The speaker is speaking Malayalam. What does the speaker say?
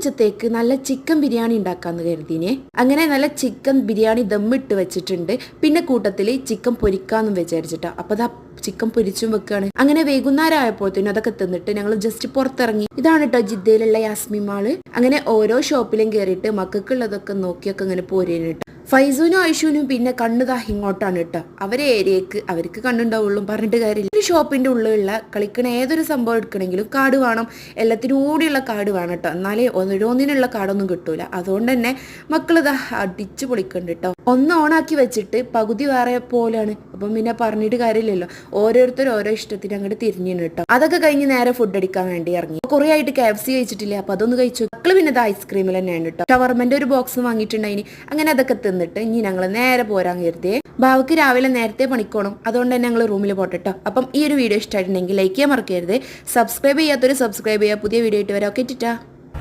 ഉച്ചത്തേക്ക് നല്ല ചിക്കൻ ബിരിയാണി ഉണ്ടാക്കാന്ന് കരുതിനെ. അങ്ങനെ നല്ല ചിക്കൻ ബിരിയാണി ദമ്മിട്ട് വെച്ചിട്ടുണ്ട്. പിന്നെ കൂട്ടത്തിൽ ചിക്കൻ പൊരിക്കാന്നും വിചാരിച്ചിട്ടാ. അപ്പൊ ദാ ചിക്കൻ പൊരിച്ചും വെക്കാണ്. അങ്ങനെ വൈകുന്നേരം ആയപ്പോഴത്തേനും അതൊക്കെ തിന്നിട്ട് ഞങ്ങൾ ജസ്റ്റ് പുറത്തിറങ്ങി. ഇതാണ് കേട്ടോ ജിദ്ദയിലുള്ള യാസ്മി മാള്. അങ്ങനെ ഓരോ ഷോപ്പിലും കയറിയിട്ട് മക്കൾക്കുള്ളതൊക്കെ നോക്കിയൊക്കെ ഇങ്ങനെ പോരേനിട്ട്. ഫൈസൂനും ഐഷുവിനും പിന്നെ കണ്ണുതാ ഇങ്ങോട്ടാണ് കേട്ടോ. അവരെ ഏരിയക്ക് അവർക്ക് കണ്ണുണ്ടാവുള്ളൂ, പറഞ്ഞിട്ട് കാര്യമില്ല. ഒരു ഷോപ്പിന്റെ ഉള്ളിലുള്ള കളിക്കണ ഏതൊരു സംഭവം എടുക്കണമെങ്കിലും കാർഡ് വേണം, എല്ലാത്തിനും കൂടിയുള്ള കാർഡ് വേണം കേട്ടോ. എന്നാലേ ഓരോന്നിനുള്ള കാർഡൊന്നും കിട്ടൂല. അതുകൊണ്ട് തന്നെ മക്കളിതാ അടിച്ചു പൊളിക്കണ്ട് കേട്ടോ. ഒന്ന് ഓണാക്കി വെച്ചിട്ട് പകുതി വേറെ പോലാണ്. അപ്പം പിന്നെ പറഞ്ഞിട്ട് കാര്യമില്ലല്ലോ, ഓരോരുത്തരും ഓരോ ഇഷ്ടത്തിന് അങ്ങോട്ട് തിരിഞ്ഞു കേട്ടോ. അതൊക്കെ കഴിഞ്ഞ് നേരെ ഫുഡ് അടിക്കാൻ വേണ്ടി ഇറങ്ങി. കുറെ ആയിട്ട് KFC കഴിച്ചിട്ടില്ല, അപ്പൊ അതൊന്ന് കഴിച്ചു. മക്കള് പിന്നെ ഐസ്ക്രീമിൽ തന്നെയാണ് കേട്ടോ. ഷവർമന്റെ ഒരു ബോക്സ് വാങ്ങിയിട്ടുണ്ടായിന്. അങ്ങനെ അതൊക്കെ തിന്നിട്ട് ഇനി ഞങ്ങൾ നേരെ പോരാൻ കരുതിയേ. ബാവക്ക് രാവിലെ നേരത്തെ പണിക്കോണം, അതുകൊണ്ട് തന്നെ ഞങ്ങൾ റൂമിൽ പോട്ടെട്ടോ. അപ്പം ഈ ഒരു വീഡിയോ ഇഷ്ടമായിട്ടുണ്ടെങ്കിൽ ലൈക്ക് ചെയ്യാൻ മറക്കരുത്. സബ്സ്ക്രൈബ് ചെയ്യാത്തൊരു സബ്സ്ക്രൈബ് ചെയ്യുക. പുതിയ വീഡിയോ ആയിട്ട് വരാം. ഓക്കെ ടാ.